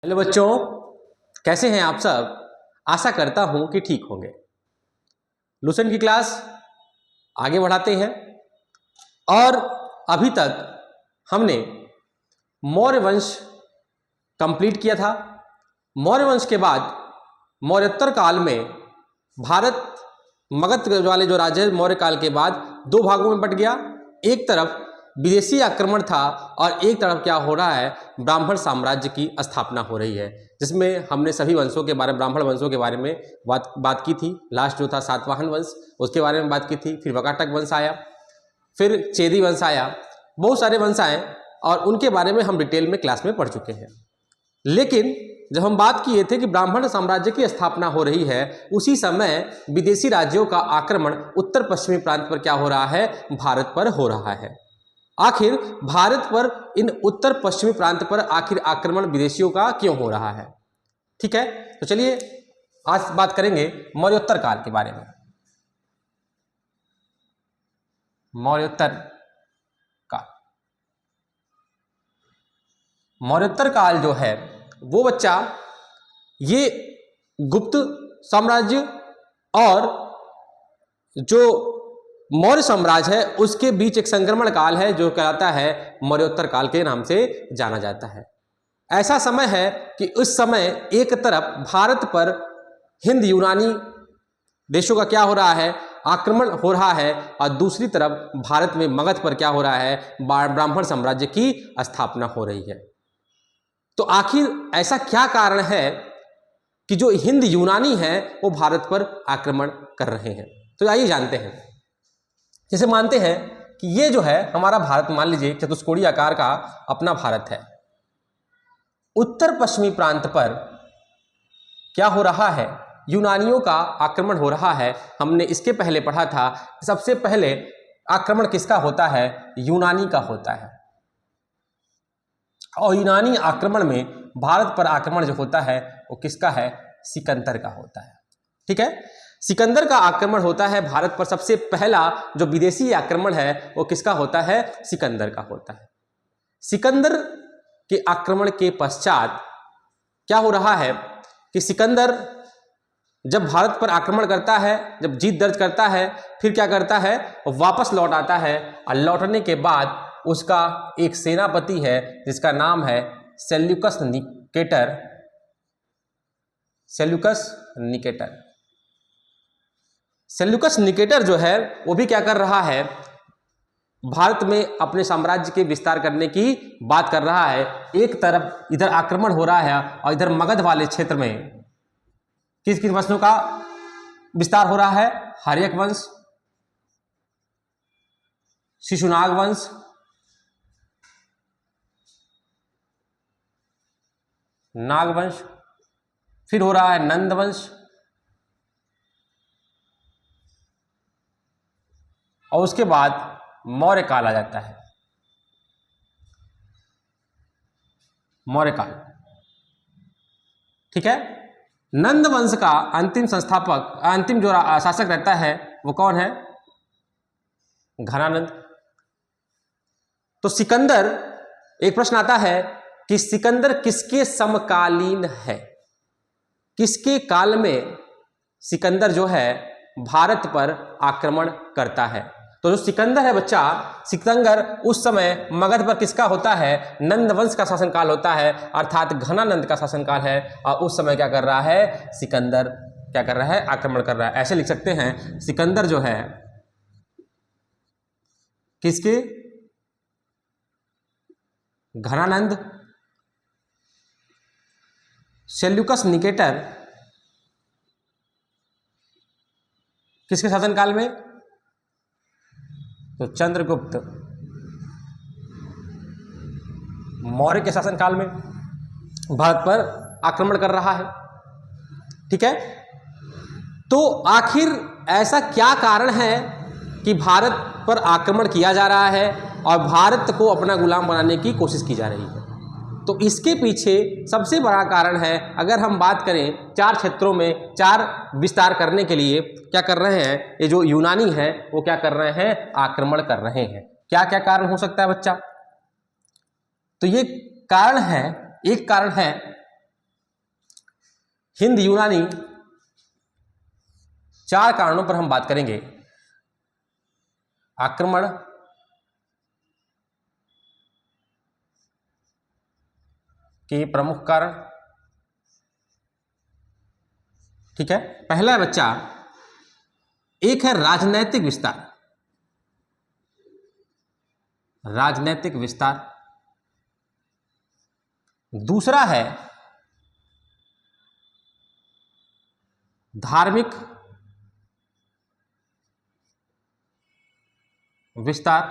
Hello बच्चों, कैसे हैं आप सब। आशा करता हूं कि ठीक होंगे। लूसेंट की क्लास आगे बढ़ाते हैं और अभी तक हमने मौर्य वंश कंप्लीट किया था। मौर्य वंश के बाद मौर्योत्तर काल में भारत मगध वाले जो राज्य है मौर्य काल के बाद दो भागों में बट गया। एक तरफ विदेशी आक्रमण था और एक तरफ क्या हो रहा है, ब्राह्मण साम्राज्य की स्थापना हो रही है, जिसमें हमने सभी वंशों के बारे में, ब्राह्मण वंशों के बारे में बात की थी। लास्ट जो था सातवाहन वंश, उसके बारे में बात की थी। फिर वकाटक वंश आया, फिर चेदी वंश आया, बहुत सारे वंश आए और उनके बारे में हम डिटेल में क्लास में पढ़ चुके हैं। लेकिन जब हम बात किए थे कि ब्राह्मण साम्राज्य की स्थापना हो रही है, उसी समय विदेशी राज्यों का आक्रमण उत्तर पश्चिमी प्रांत पर क्या हो रहा है, भारत पर हो रहा है। आखिर भारत पर इन उत्तर पश्चिमी प्रांत पर आखिर आक्रमण विदेशियों का क्यों हो रहा है। ठीक है, तो चलिए आज बात करेंगे मौर्योत्तर काल के बारे में। मौर्योत्तर काल, मौर्योत्तर काल जो है वो बच्चा ये गुप्त साम्राज्य और जो मौर्य साम्राज्य है उसके बीच एक संक्रमण काल है जो कहलाता है मौर्योत्तर काल के नाम से जाना जाता है। ऐसा समय है कि उस समय एक तरफ भारत पर हिंद यूनानी देशों का क्या हो रहा है, आक्रमण हो रहा है, और दूसरी तरफ भारत में मगध पर क्या हो रहा है, ब्राह्मण साम्राज्य की स्थापना हो रही है। तो आखिर ऐसा क्या कारण है कि जो हिंद यूनानी है वो भारत पर आक्रमण कर रहे हैं। तो आइए जानते हैं। जैसे मानते हैं कि ये जो है हमारा भारत, मान लीजिए चतुष्कोणीय आकार का अपना भारत है। उत्तर पश्चिमी प्रांत पर क्या हो रहा है, यूनानियों का आक्रमण हो रहा है। हमने इसके पहले पढ़ा था, सबसे पहले आक्रमण किसका होता है, यूनानी का होता है। और यूनानी आक्रमण में भारत पर आक्रमण जो होता है वो किसका है, सिकंदर का होता है। ठीक है, सिकंदर का आक्रमण होता है भारत पर। सबसे पहला जो विदेशी आक्रमण है वो किसका होता है, सिकंदर का होता है। सिकंदर के आक्रमण के पश्चात क्या हो रहा है कि सिकंदर जब भारत पर आक्रमण करता है, जब जीत दर्ज करता है, फिर क्या करता है, वापस लौट आता है। और लौटने के बाद उसका एक सेनापति है जिसका नाम है Seleucus Nicator. Seleucus Nicator, Seleucus Nicator जो है वो भी क्या कर रहा है, भारत में अपने साम्राज्य के विस्तार करने की बात कर रहा है। एक तरफ इधर आक्रमण हो रहा है और इधर मगध वाले क्षेत्र में किस किस वंशों का विस्तार हो रहा है, हर्यक वंश, शिशुनाग वंश, नागवंश, फिर हो रहा है नंद वंश, और उसके बाद मौर्य काल आ जाता है। मौर्य काल, ठीक है। नंद वंश का अंतिम संस्थापक, अंतिम जो शासक रहता है वो कौन है, घनानंद। तो सिकंदर, एक प्रश्न आता है कि सिकंदर किसके समकालीन है, किसके काल में सिकंदर जो है भारत पर आक्रमण करता है। तो जो सिकंदर है बच्चा, सिकंदर उस समय मगध पर किसका होता है, नंद वंश का शासनकाल होता है, अर्थात घनानंद का शासनकाल है। और उस समय क्या कर रहा है, सिकंदर क्या कर रहा है, आक्रमण कर रहा है। ऐसे लिख सकते हैं, सिकंदर जो है किसके, घनानंद, सेल्यूकस निकेटर किसके शासनकाल में, तो चंद्रगुप्त मौर्य के शासनकाल में भारत पर आक्रमण कर रहा है। ठीक है, तो आखिर ऐसा क्या कारण है कि भारत पर आक्रमण किया जा रहा है और भारत को अपना गुलाम बनाने की कोशिश की जा रही है। तो इसके पीछे सबसे बड़ा कारण है, अगर हम बात करें, चार क्षेत्रों में चार विस्तार करने के लिए क्या कर रहे हैं, ये जो यूनानी है वो क्या कर रहे हैं, आक्रमण कर रहे हैं। क्या क्या कारण हो सकता है बच्चा, तो ये कारण है, एक कारण है हिंद यूनानी, 4 कारणों पर हम बात करेंगे। आक्रमण, के प्रमुख कारण। ठीक है, पहला है बच्चा, एक है राजनैतिक विस्तार, राजनैतिक विस्तार। दूसरा है धार्मिक विस्तार।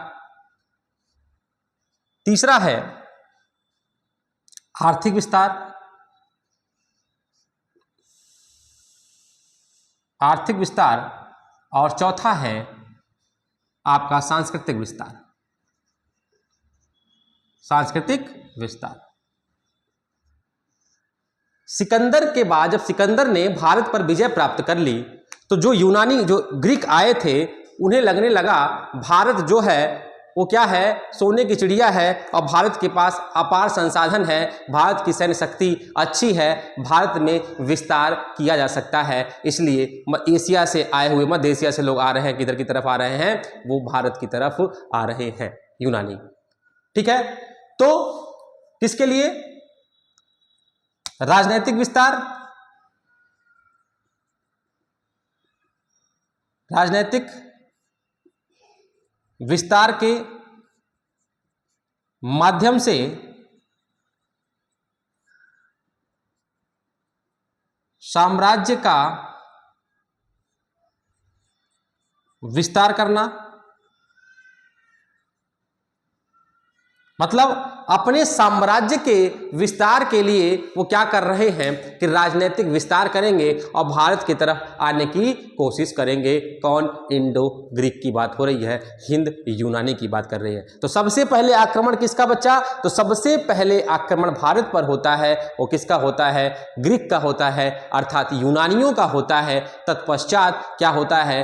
तीसरा है आर्थिक विस्तार, आर्थिक विस्तार। और चौथा है आपका सांस्कृतिक विस्तार, सांस्कृतिक विस्तार। सिकंदर के बाद जब सिकंदर ने भारत पर विजय प्राप्त कर ली तो जो यूनानी, जो ग्रीक आए थे, उन्हें लगने लगा भारत जो है वो क्या है, सोने की चिड़िया है और भारत के पास अपार संसाधन है, भारत की सैन्य शक्ति अच्छी है, भारत में विस्तार किया जा सकता है। इसलिए एशिया से आए हुए, मध्य एशिया से लोग आ रहे हैं, किधर की तरफ आ रहे हैं, वो भारत की तरफ आ रहे हैं, यूनानी। ठीक है, तो किसके लिए? राजनीतिक विस्तार, राजनीतिक विस्तार के माध्यम से साम्राज्य का विस्तार करना, मतलब अपने साम्राज्य के विस्तार के लिए वो क्या कर रहे हैं कि राजनीतिक विस्तार करेंगे और भारत की तरफ आने की कोशिश करेंगे। कौन? इंडो ग्रीक की बात हो रही है, हिंद यूनानी की बात कर रही है। तो सबसे पहले आक्रमण किसका बच्चा? तो सबसे पहले आक्रमण भारत पर होता है, वो किसका होता है? ग्रीक का होता है, अर्थात यूनानियों का होता है। तत्पश्चात क्या होता है,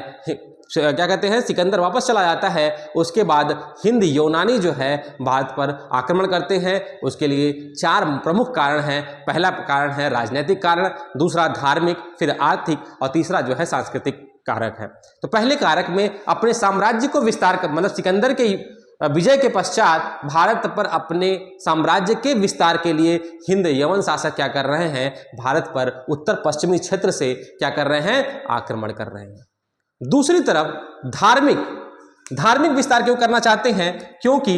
क्या कहते हैं, सिकंदर वापस चला जाता है। उसके बाद हिंद यूनानी जो है भारत पर आक्रमण करते हैं। उसके लिए 4 प्रमुख कारण हैं। पहला कारण है राजनीतिक कारण, दूसरा धार्मिक, फिर आर्थिक और तीसरा जो है सांस्कृतिक कारक है। तो पहले कारक में अपने साम्राज्य को विस्तार कर, मतलब सिकंदर के विजय के पश्चात भारत पर अपने साम्राज्य के विस्तार के लिए हिंद यवन शासक क्या कर रहे हैं, भारत पर उत्तर पश्चिमी क्षेत्र से क्या कर रहे हैं, आक्रमण कर रहे हैं। दूसरी तरफ धार्मिक विस्तार क्यों करना चाहते हैं? क्योंकि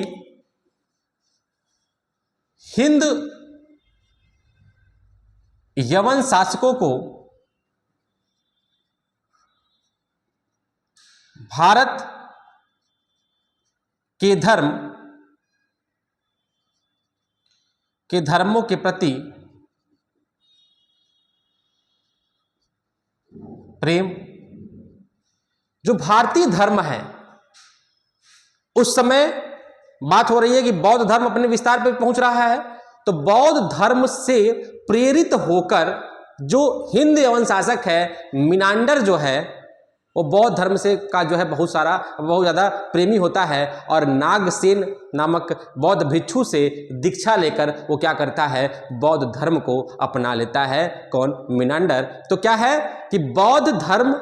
हिंद यवन शासकों को भारत के धर्मों के प्रति प्रेम, जो भारतीय धर्म है, उस समय बात हो रही है कि बौद्ध धर्म अपने विस्तार पर पहुंच रहा है, तो बौद्ध धर्म से प्रेरित होकर जो हिंद यवन शासक है मिनांडर जो है, वो बौद्ध धर्म से का जो है बहुत ज़्यादा प्रेमी होता है और नागसेन नामक बौद्ध भिक्षु से दीक्षा लेकर वो क्या करता है, बौद्ध धर्म को अपना लेता है। कौन? मिनांडर। तो क्या है कि बौद्ध धर्म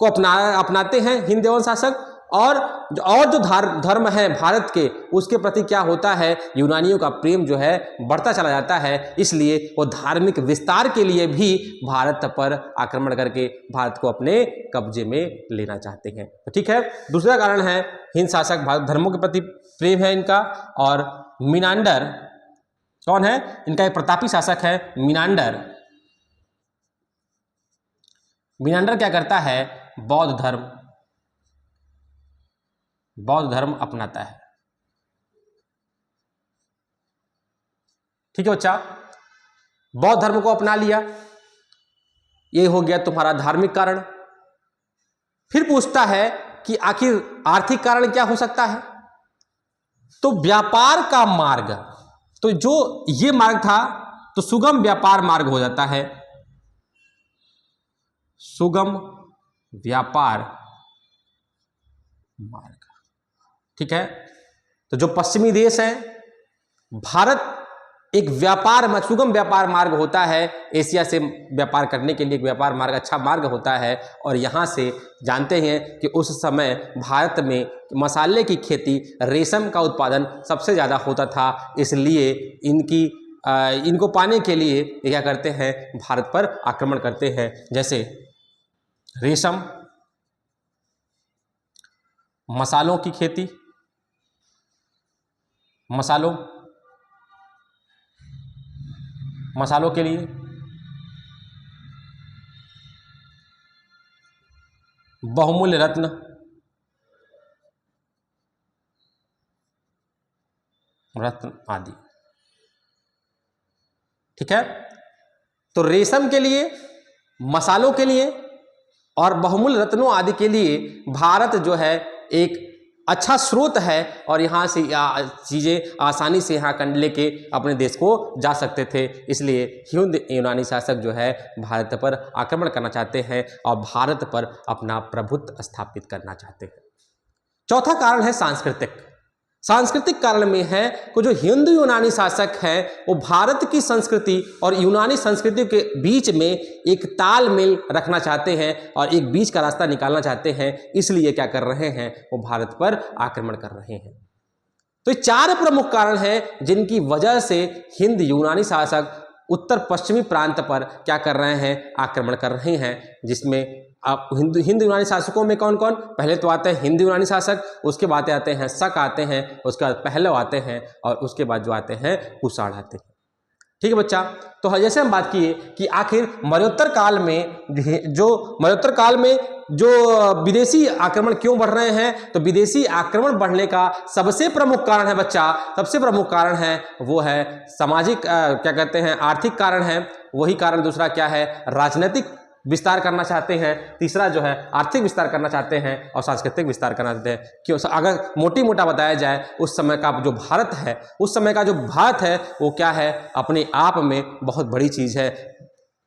को अपनाते हैं हिंद यवन शासक, और जो धर्म है भारत के, उसके प्रति क्या होता है, यूनानियों का प्रेम जो है बढ़ता चला जाता है। इसलिए वो धार्मिक विस्तार के लिए भी भारत पर आक्रमण करके भारत को अपने कब्जे में लेना चाहते हैं। तो ठीक है, दूसरा कारण है हिंद शासक, भारत धर्मों के प्रति प्रेम है इनका। और मिनांडर कौन है? इनका एक प्रतापी शासक है मिनांडर। मिनांडर क्या करता है, बौद्ध धर्म अपनाता है। ठीक है बच्चा, बौद्ध धर्म को अपना लिया, ये हो गया तुम्हारा धार्मिक कारण। फिर पूछता है कि आखिर आर्थिक कारण क्या हो सकता है? तो व्यापार का मार्ग, तो जो ये मार्ग था तो सुगम व्यापार मार्ग हो जाता है, सुगम व्यापार मार्ग। ठीक है, तो जो पश्चिमी देश हैं, भारत एक सुगम व्यापार मार्ग होता है। एशिया से व्यापार करने के लिए एक व्यापार मार्ग, अच्छा मार्ग होता है। और यहाँ से जानते हैं कि उस समय भारत में मसाले की खेती, रेशम का उत्पादन सबसे ज़्यादा होता था। इसलिए इनको पाने के लिए ये क्या करते हैं, भारत पर आक्रमण करते हैं। जैसे रेशम, मसालों की खेती, मसालों के लिए बहुमूल्य रत्न, आदि। ठीक है, तो रेशम के लिए, मसालों के लिए और बहुमूल्य रत्नों आदि के लिए भारत जो है एक अच्छा स्रोत है। और यहाँ से चीज़ें आसानी से यहाँ लेके अपने देश को जा सकते थे। इसलिए हिंद यूनानी शासक जो है भारत पर आक्रमण करना चाहते हैं और भारत पर अपना प्रभुत्व स्थापित करना चाहते हैं। चौथा कारण है सांस्कृतिक कारण में है कि जो हिंदू यूनानी शासक हैं वो भारत की संस्कृति और यूनानी संस्कृति के बीच में एक तालमेल रखना चाहते हैं और एक बीच का रास्ता निकालना चाहते हैं। इसलिए क्या कर रहे हैं, वो भारत पर आक्रमण कर रहे हैं। तो ये 4 प्रमुख कारण हैं जिनकी वजह से हिंद यूनानी शासक उत्तर पश्चिमी प्रांत पर क्या कर रहे हैं, आक्रमण कर रहे हैं। जिसमें आप हिंद यूनानी शासकों में कौन कौन, पहले तो आते हैं हिंद यूनानी शासक, उसके बाद आते हैं शक आते हैं, उसके बाद पहलव आते हैं और उसके बाद जो आते हैं कुषाण आते हैं। ठीक है बच्चा, तो जैसे हम बात किए कि आखिर मरणोत्तर काल में जो विदेशी आक्रमण क्यों बढ़ रहे हैं, तो विदेशी आक्रमण बढ़ने का सबसे प्रमुख कारण है बच्चा, सबसे प्रमुख कारण है वो है सामाजिक क्या कहते हैं, आर्थिक कारण है। वही कारण दूसरा क्या है, राजनीतिक विस्तार करना चाहते हैं। तीसरा जो है आर्थिक विस्तार करना चाहते हैं और सांस्कृतिक विस्तार करना चाहते हैं। क्यों, अगर मोटा बताया जाए उस समय का जो भारत है वो क्या है, अपने आप में बहुत बड़ी चीज़ है।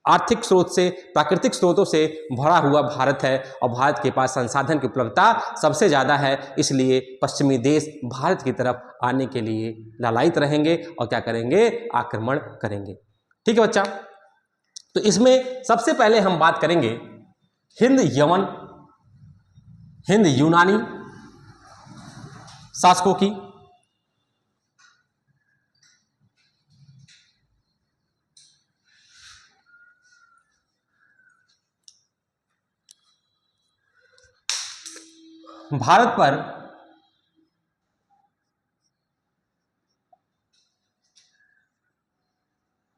आर्थिक स्रोत से, प्राकृतिक स्रोतों से भरा हुआ भारत है और भारत के पास संसाधन की उपलब्धता सबसे ज़्यादा है। इसलिए पश्चिमी देश भारत की तरफ आने के लिए लालायित रहेंगे और क्या करेंगे, आक्रमण करेंगे। ठीक है बच्चा, तो इसमें सबसे पहले हम बात करेंगे हिंद यूनानी शासकों की। भारत पर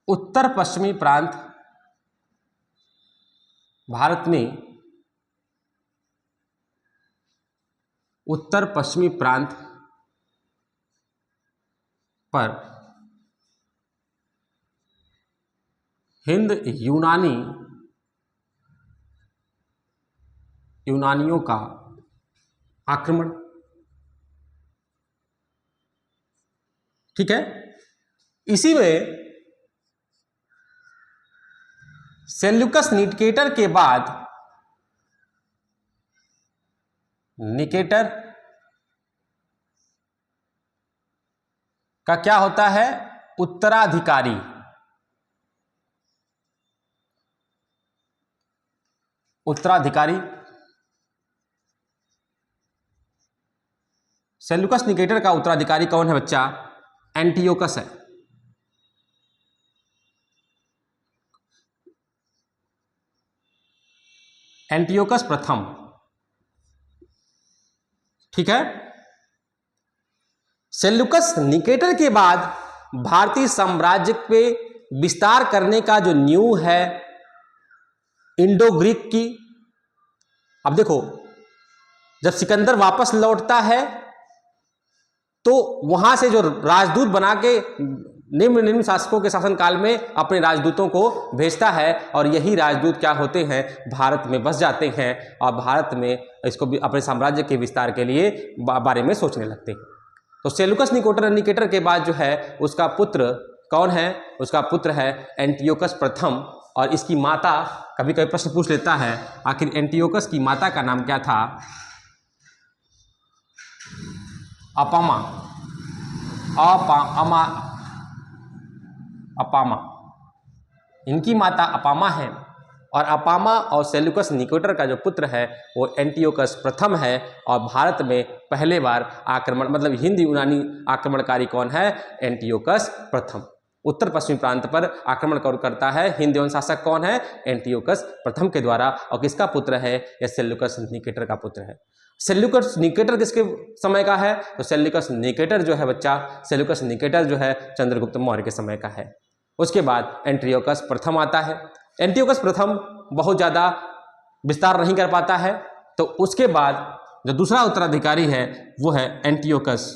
उत्तर पश्चिमी प्रांत, भारत में उत्तर पश्चिमी प्रांत पर हिंद यूनानियों का आक्रमण। ठीक है, इसी में सेल्यूकस निकेटर के बाद निकेटर का क्या होता है, उत्तराधिकारी। सेल्यूकस निकेटर का उत्तराधिकारी कौन है बच्चा, एंटियोकस है। एंटियोकस प्रथम। ठीक है, सेल्यूकस निकेटर के बाद भारतीय साम्राज्य पे विस्तार करने का जो न्यू है इंडो ग्रीक की। अब देखो, जब सिकंदर वापस लौटता है तो वहां से जो राजदूत बना के निम्न शासकों के शासनकाल में अपने राजदूतों को भेजता है और यही राजदूत क्या होते हैं, भारत में बस जाते हैं और भारत में इसको भी अपने साम्राज्य के विस्तार के लिए बारे में सोचने लगते हैं। तो सेल्यूकस निकेटर के बाद जो है उसका पुत्र कौन है, उसका पुत्र है एंटियोकस प्रथम। और इसकी माता, कभी कभी प्रश्न पूछ लेता है आखिर एंटियोकस की माता का नाम क्या था, अमा अपामा, इनकी माता अपामा है और अपामा और सेल्यूकस निकेटर का जो पुत्र है वो एंटियोकस प्रथम है। और भारत में पहले बार आक्रमण मतलब हिंद यूनानी आक्रमणकारी कौन है? एंटियोकस प्रथम। उत्तर पश्चिमी प्रांत पर आक्रमण करता है हिंद यवन शासक कौन है? एंटियोकस प्रथम के द्वारा। और किसका पुत्र है? यह सेल्यूकस निकेटर का पुत्र है। सेल्यूकस निकेटर किसके समय का है? तो सेल्यूकस निकेटर जो है बच्चा, सेल्यूकस निकेटर जो है चंद्रगुप्त मौर्य के समय का है। उसके बाद एंटियोकस प्रथम आता है। एंटियोकस प्रथम बहुत ज़्यादा विस्तार नहीं कर पाता है, तो उसके बाद जो दूसरा उत्तराधिकारी है वो है एंटियोकस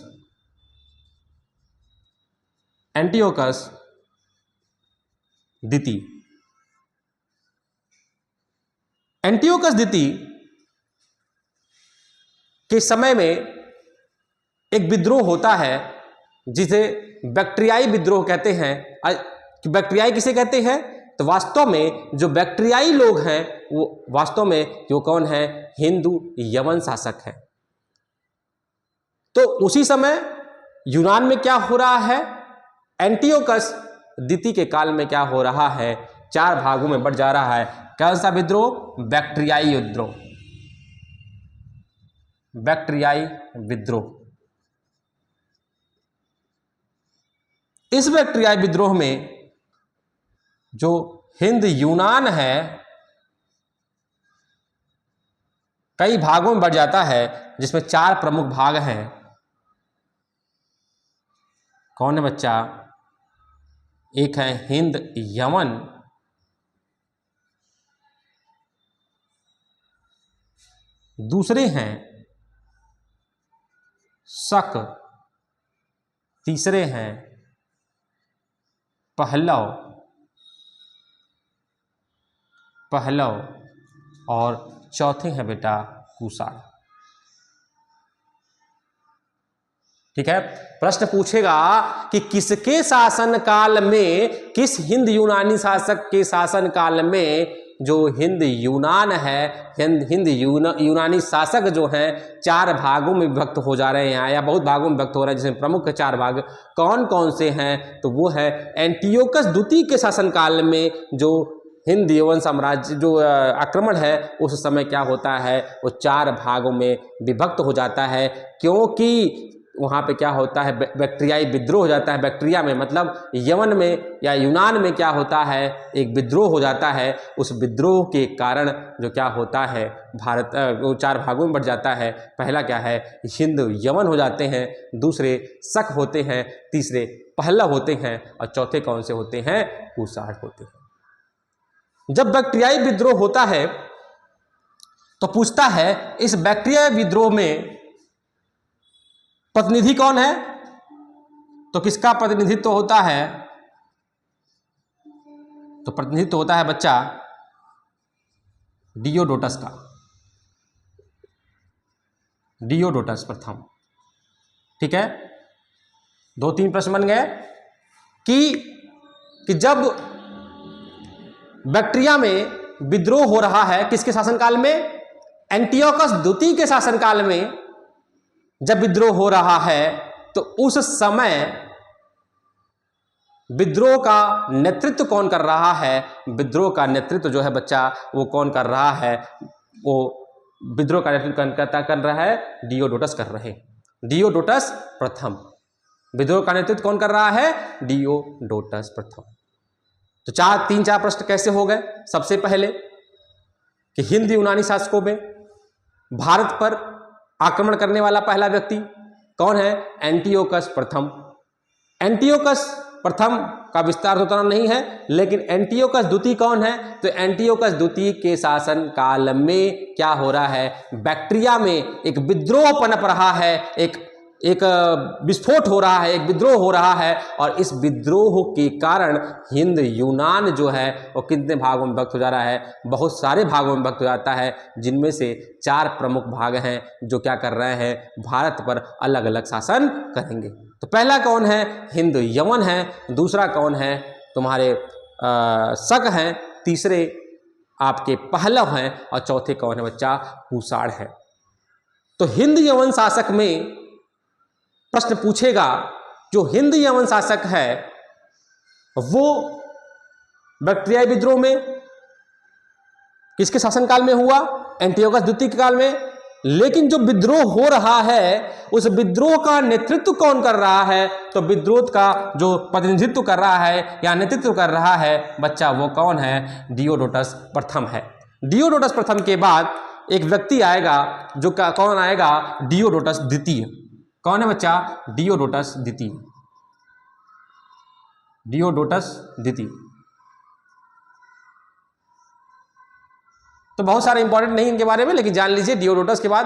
द्वितीय। एंटियोकस द्वितीय के समय में एक विद्रोह होता है जिसे बैक्ट्रियाई विद्रोह कहते हैं। बैक्ट्रियाई किसे कहते हैं? तो वास्तव में जो बैक्ट्रियाई लोग हैं वो वास्तव में जो कौन है? हिंदू यवन शासक है। तो उसी समय यूनान में क्या हो रहा है? एंटियोकस द्वितीय के काल में क्या हो रहा है? 4 भागों में बढ़ जा रहा है। कौन सा विद्रोह? बैक्ट्रियाई विद्रोह। बैक्ट्रियाई विद्रोह। इस बैक्ट्रियाई विद्रोह में जो हिंद यूनान है कई भागों में बढ़ जाता है, जिसमें 4 प्रमुख भाग हैं। कौन है बच्चा? एक है हिंद यवन, दूसरे हैं शक, तीसरे हैं पहलव और चौथे हैं बेटा कुषाण। ठीक है, प्रश्न पूछेगा कि किसके शासन काल में, किस हिंद यूनानी शासक के शासन काल में जो हिंद यूनान है, हिंद यूनानी शासक जो हैं 4 भागों में विभक्त हो जा रहे हैं या बहुत भागों में विभक्त हो रहे हैं, जिसमें प्रमुख 4 भाग कौन कौन से हैं? तो वो है एंटियोकस द्वितीय के शासनकाल में जो हिंद यवन साम्राज्य जो आक्रमण है उस समय क्या होता है? वो 4 भागों में विभक्त हो जाता है, क्योंकि वहाँ पे क्या होता है? बैक्ट्रियाई विद्रोह हो जाता है। बैक्ट्रिया में मतलब यवन में या यूनान में क्या होता है? एक विद्रोह हो जाता है। उस विद्रोह के कारण जो क्या होता है? भारत वो 4 भागों में बढ़ जाता है। पहला क्या है? हिंद यवन हो जाते हैं, दूसरे शक होते हैं, तीसरे पहलव होते हैं और चौथे कौन से होते हैं? कुषाण होते हैं। जब बैक्ट्रियाई विद्रोह होता है तो पूछता है इस बैक्ट्रियाई विद्रोह में प्रतिनिधि कौन है? तो किसका प्रतिनिधित्व होता है? तो प्रतिनिधित्व होता है बच्चा डियोडोटस का। डियोडोटस प्रथम। ठीक है, 2-3 प्रश्न बन गए कि जब बैक्ट्रिया में विद्रोह हो रहा है किसके शासनकाल में? एंटियोकस द्वितीय के शासनकाल में जब विद्रोह हो रहा है तो उस समय विद्रोह का नेतृत्व कौन कर रहा है? विद्रोह का नेतृत्व जो है बच्चा वो कौन कर रहा है? वो विद्रोह का नेतृत्व कर रहा है डियोडोटस कर रहे। डियोडोटस प्रथम। विद्रोह का नेतृत्व कौन कर रहा है? डियोडोटस प्रथम। तो 3-4 प्रश्न कैसे हो गए? सबसे पहले कि हिंद यूनानी शासकों में भारत पर आक्रमण करने वाला पहला व्यक्ति कौन है? एंटियोकस प्रथम। एंटियोकस प्रथम का विस्तार तो उतना नहीं है, लेकिन एंटियोकस द्वितीय कौन है? तो एंटियोकस द्वितीय के शासन काल में क्या हो रहा है? बैक्ट्रिया में एक विद्रोह पनप रहा है, एक विस्फोट हो रहा है, एक विद्रोह हो रहा है। और इस विद्रोह के कारण हिंद यूनान जो है वो कितने भागों में विभक्त हो जा रहा है? बहुत सारे भागों में विभक्त हो जाता है, जिनमें से 4 प्रमुख भाग हैं जो क्या कर रहे हैं? भारत पर अलग अलग शासन करेंगे। तो पहला कौन है? हिंद यवन है, दूसरा कौन है? तुम्हारे शक हैं, तीसरे आपके पहलव हैं और चौथे कौन है बच्चा? कुषाण है। तो हिंद यवन शासक में प्रश्न पूछेगा जो हिंद यवन शासक है वो बैक्ट्रियाई विद्रोह में किसके शासनकाल में हुआ? एंटियोकस द्वितीय के काल में। लेकिन जो विद्रोह हो रहा है उस विद्रोह का नेतृत्व कौन कर रहा है? तो विद्रोह का जो प्रतिनिधित्व कर रहा है या नेतृत्व कर रहा है बच्चा, वो कौन है? डियोडोटस प्रथम है। डियोडोटस प्रथम के बाद एक व्यक्ति आएगा जो कौन आएगा? डियोडोटस द्वितीय। कौन है बच्चा? डियोडोटस द्वितीय। डियोडोटस द्वितीय। तो बहुत सारे इंपॉर्टेंट नहीं इनके बारे में, लेकिन जान लीजिए डियोडोटस के बाद,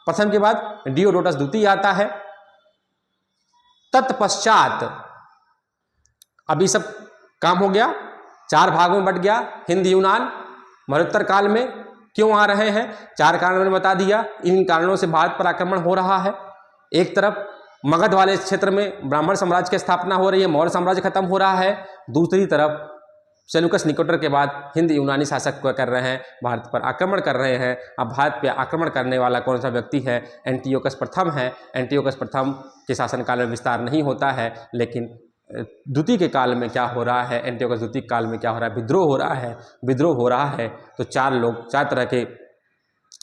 प्रथम के बाद डियोडोटस द्वितीय आता है। तत्पश्चात अभी सब काम हो गया, 4 भागों में बट गया हिंद यूनान। मरणोत्तर काल में क्यों आ रहे हैं? 4 कारण मैंने बता दिया। इन कारणों से भारत पर आक्रमण हो रहा है। एक तरफ मगध वाले क्षेत्र में ब्राह्मण साम्राज्य की स्थापना हो रही है, मौर्य साम्राज्य खत्म हो रहा है। दूसरी तरफ सेल्यूकस निकोटर के बाद हिंद यूनानी शासक कर रहे हैं, भारत पर आक्रमण कर रहे हैं। अब भारत पर आक्रमण करने वाला कौन सा व्यक्ति है? एंटियोकस प्रथम है। एंटियोकस प्रथम के शासनकाल में विस्तार नहीं होता है, लेकिन द्वितीय के काल में क्या हो रहा है? एंटियोकस द्वितीय काल में क्या हो रहा है? विद्रोह हो रहा है। विद्रोह हो रहा है तो 4 तरह के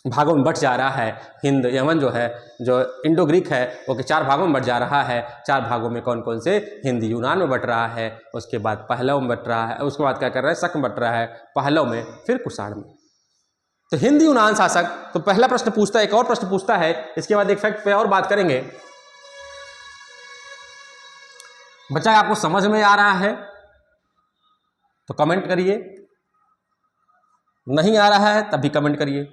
भागों में बट जा रहा है। हिंद यमन जो है, जो इंडो ग्रीक है, वो के 4 भागों में बट जा रहा है। 4 भागों में कौन कौन से? हिंद यूनान में बट रहा है, उसके बाद पहलव में बट रहा है, उसके बाद क्या कर रहा है? शक में बट रहा है, पहलव में, फिर कुषाण में। तो हिंद यूनान शासक, तो पहला प्रश्न पूछता है, एक और प्रश्न पूछता है, इसके बाद एक फैक्ट पे और बात करेंगे। बच्चा आपको समझ में आ रहा है तो कमेंट करिए, नहीं आ रहा है तब भी कमेंट करिए,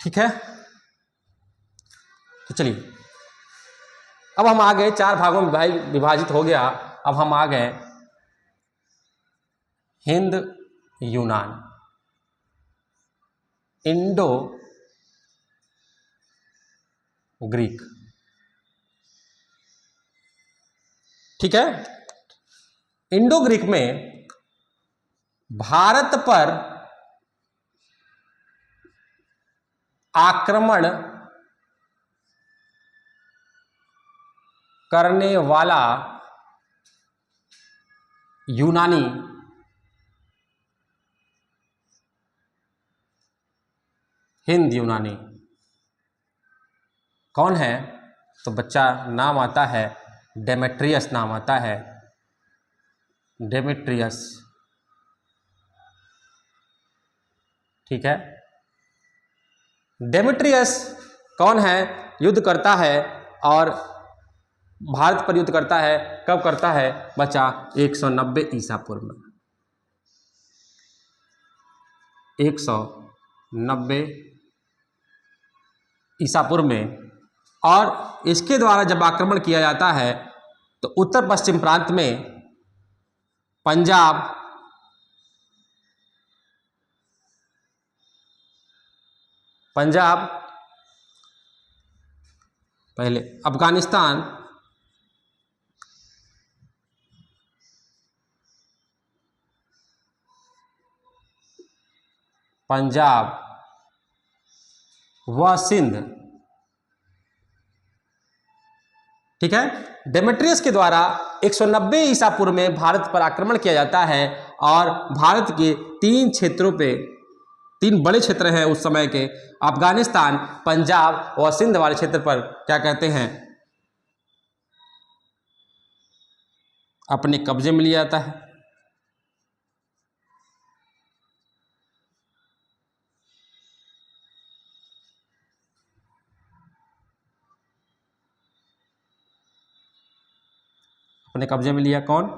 ठीक है? तो चलिए, अब हम आ गए 4 भागों में विभाजित हो गया। अब हम आ गए हिंद यूनान, इंडो ग्रीक, ठीक है? इंडो ग्रीक में भारत पर आक्रमण करने वाला यूनानी हिंद यूनानी कौन है? तो बच्चा नाम आता है डेमेट्रियस, नाम आता है डेमेट्रियस, ठीक है? डेमेट्रियस कौन है? युद्ध करता है और भारत पर युद्ध करता है। कब करता है बच्चा? 190 ईसा पूर्व में। 190 ईसा पूर्व में। और इसके द्वारा जब आक्रमण किया जाता है तो उत्तर पश्चिम प्रांत में पंजाब, पहले अफगानिस्तान, पंजाब व सिंध, ठीक है? डेमेट्रियस के द्वारा 190 ईसा पूर्व में भारत पर आक्रमण किया जाता है और भारत के 3 क्षेत्रों पे, 3 बड़े क्षेत्र हैं उस समय के, अफगानिस्तान, पंजाब और सिंध वाले क्षेत्र पर क्या कहते हैं? अपने कब्जे में लिया जाता है। अपने कब्जे में लिया कौन?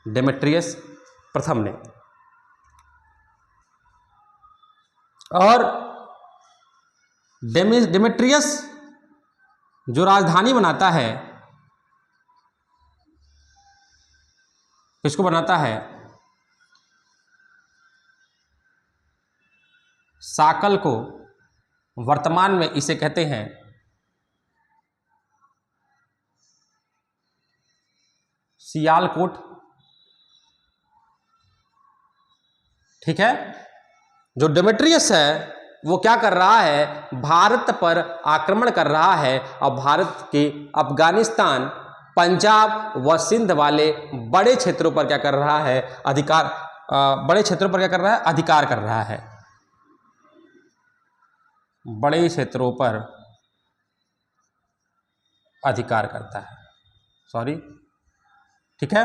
डेमेट्रियस प्रथम ने। और डेमेट्रियस जो राजधानी बनाता है, किसको बनाता है? साकल को। वर्तमान में इसे कहते हैं सियालकोट, ठीक है? जो डेमेट्रियस है वो क्या कर रहा है? भारत पर आक्रमण कर रहा है और भारत के अफगानिस्तान पंजाब व सिंध वाले बड़े क्षेत्रों पर क्या कर रहा है, अधिकार, बड़े क्षेत्रों पर क्या कर रहा है, अधिकार कर रहा है, बड़े क्षेत्रों पर अधिकार करता है, सॉरी, ठीक है।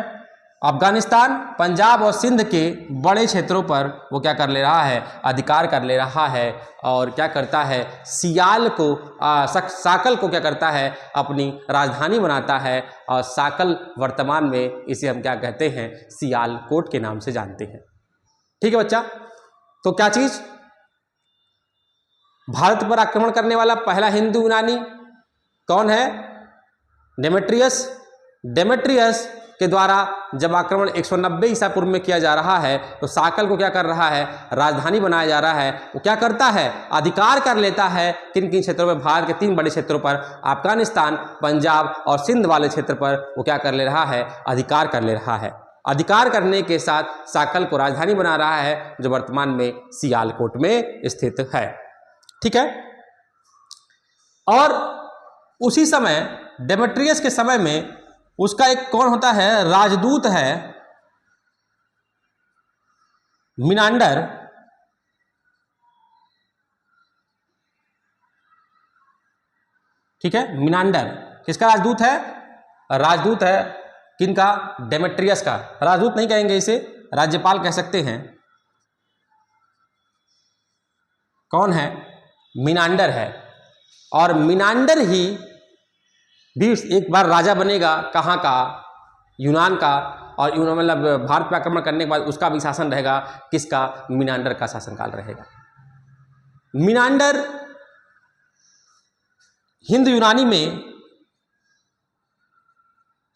अफगानिस्तान, पंजाब और सिंध के बड़े क्षेत्रों पर वो क्या कर ले रहा है, अधिकार कर ले रहा है, और क्या करता है, सियाल को साकल को क्या करता है, अपनी राजधानी बनाता है, और साकल वर्तमान में इसे हम क्या कहते हैं, सियालकोट के नाम से जानते हैं। ठीक है बच्चा, तो क्या चीज, भारत पर आक्रमण करने वाला पहला हिंदू यूनानी कौन है, डेमेट्रियस। डेमेट्रियस के द्वारा जब आक्रमण 190 ईसा पूर्व में किया जा रहा है, तो साकल को क्या कर रहा है, राजधानी बनाया जा रहा है। वो क्या करता है, अधिकार कर लेता है किन किन क्षेत्रों में, भारत के 3 बड़े क्षेत्रों पर, अफगानिस्तान, पंजाब और सिंध वाले क्षेत्र पर वो क्या कर ले रहा है, अधिकार कर ले रहा है। अधिकार करने के साथ साकल को राजधानी बना रहा है, जो वर्तमान में सियालकोट में स्थित है। ठीक है, और उसी समय डेमेट्रियस के समय में उसका एक कौन होता है, राजदूत है, मिनांडर। ठीक है, मिनांडर किसका राजदूत है, राजदूत है किनका, डेमेट्रियस का। राजदूत नहीं कहेंगे इसे, राज्यपाल कह सकते हैं। कौन है, मिनांडर है, और मिनांडर ही भी एक बार राजा बनेगा, कहाँ का, यूनान का, और मतलब भारत पर आक्रमण करने के बाद उसका भी शासन रहेगा, किसका, मिनांडर का शासनकाल रहेगा। मिनांडर हिंद यूनानी में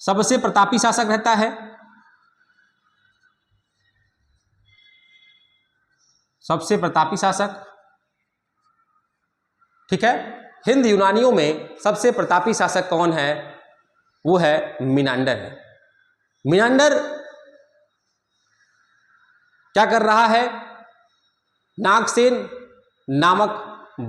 सबसे प्रतापी शासक रहता है, सबसे प्रतापी शासक। ठीक है, हिंद यूनानियों में सबसे प्रतापी शासक कौन है, वो है मिनांडर है। मिनांडर क्या कर रहा है, नागसेन नामक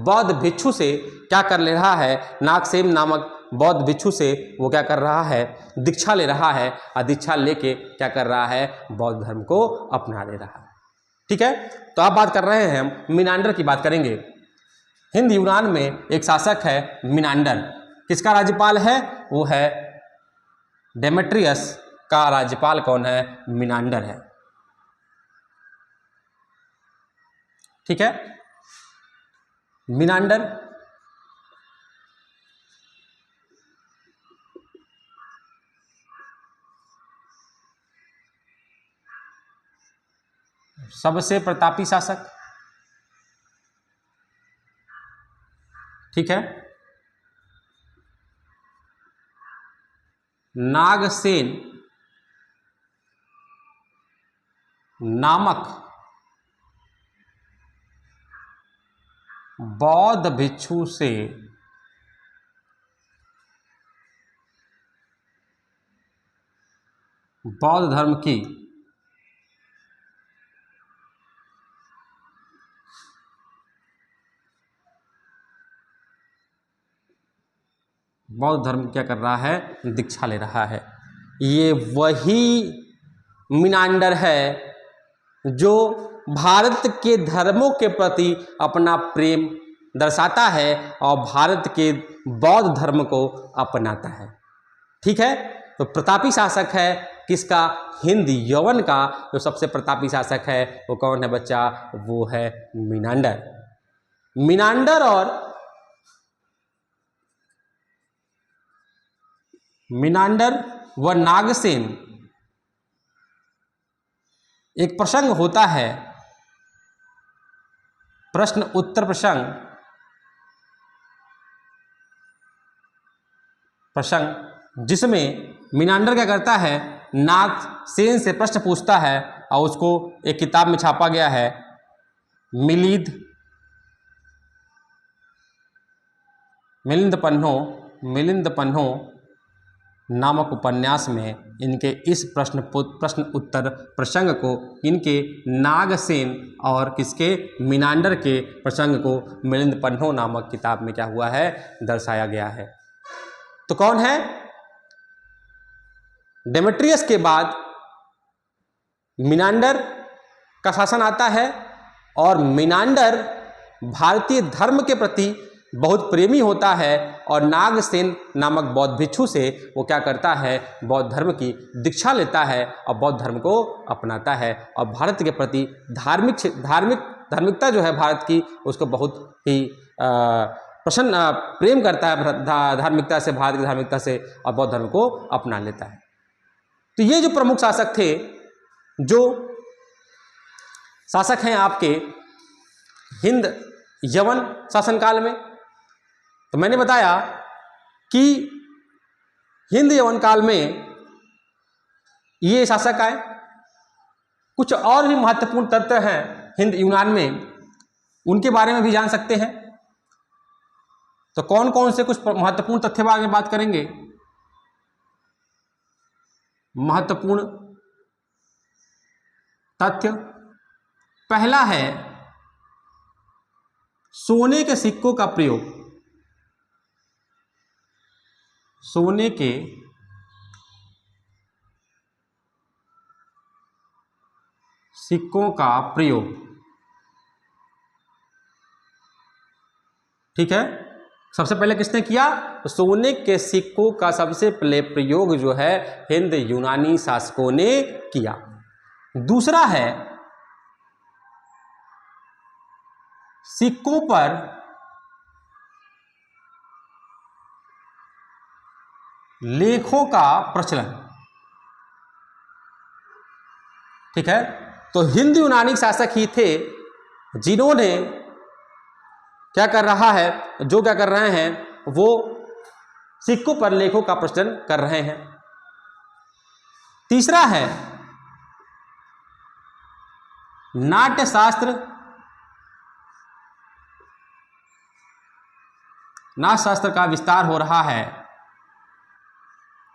बौद्ध भिक्षु से क्या कर ले रहा है, नागसेन नामक बौद्ध भिक्षु से वो क्या कर रहा है, दीक्षा ले रहा है, और दीक्षा लेके क्या कर रहा है, बौद्ध धर्म को अपना ले रहा है। ठीक है, तो अब बात कर रहे हैं हम मिनांडर की, बात करेंगे। हिंद यूनान में एक शासक है मिनांडर, किसका राज्यपाल है, वो है डेमेट्रियस का राज्यपाल कौन है, मिनांडर है। ठीक है, मिनांडर सबसे प्रतापी शासक। ठीक है, नागसेन नामक बौद्ध भिक्षु से बौद्ध धर्म की बौद्ध धर्म क्या कर रहा है, दीक्षा ले रहा है। ये वही मिनांडर है जो भारत के धर्मों के प्रति अपना प्रेम दर्शाता है और भारत के बौद्ध धर्म को अपनाता है। ठीक है, तो प्रतापी शासक है किसका, हिंद यवन का जो सबसे प्रतापी शासक है वो कौन है बच्चा, वो है मिनांडर। मिनांडर और व नागसेन एक प्रसंग होता है, प्रश्न उत्तर प्रसंग, जिसमें मिनांडर क्या करता है, नागसेन से प्रश्न पूछता है और उसको एक किताब में छापा गया है, मिलिंद पन्हो नामक उपन्यास में इनके इस प्रश्न उत्तर प्रसंग को, इनके नागसेन और किसके, मिनांडर के प्रसंग को मिलिंद पन्हो नामक किताब में क्या हुआ है, दर्शाया गया है। तो कौन है, डेमेट्रियस के बाद मिनांडर का शासन आता है और मिनांडर भारतीय धर्म के प्रति बहुत प्रेमी होता है और नागसेन नामक बौद्ध भिक्षु से वो क्या करता है, बौद्ध धर्म की दीक्षा लेता है और बौद्ध धर्म को अपनाता है और भारत के प्रति धार्मिकता जो है भारत की उसको बहुत ही प्रेम करता है धार्मिकता से, भारत की धार्मिकता से, और बौद्ध धर्म को अपना लेता है। तो ये जो प्रमुख शासक थे, जो शासक हैं आपके हिंद यवन शासनकाल में, तो मैंने बताया कि हिंद यवन काल में ये शासक आए। कुछ और भी महत्वपूर्ण तथ्य हैं हिंद यूनान में, उनके बारे में भी जान सकते हैं। तो कौन कौन से कुछ महत्वपूर्ण तथ्य बारे में बात करेंगे? महत्वपूर्ण तथ्य, पहला है सोने के सिक्कों का प्रयोग। सोने के सिक्कों का प्रयोग, ठीक है। सबसे पहले किसने किया? तो सोने के सिक्कों का सबसे पहले प्रयोग जो है हिंद यूनानी शासकों ने किया। दूसरा है सिक्कों पर लेखों का प्रचलन, ठीक है। तो हिंद यूनानी शासक ही थे जिन्होंने क्या कर रहे हैं वो सिक्कों पर लेखों का प्रचलन कर रहे हैं। तीसरा है नाट्यशास्त्र का विस्तार हो रहा है।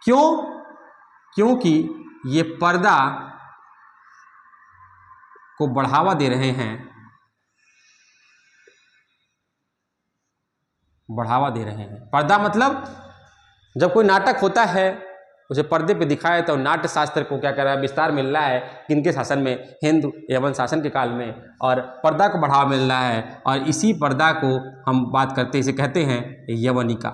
क्यों? क्योंकि ये पर्दा को बढ़ावा दे रहे हैं, पर्दा मतलब जब कोई नाटक होता है उसे पर्दे पे दिखाया तो नाट्य शास्त्र को क्या कर रहा है, विस्तार मिल रहा है किनके शासन में, हिंद यवन शासन के काल में, और पर्दा को बढ़ावा मिल रहा है। और इसी पर्दा को हम बात करते इसे कहते हैं यवनिका।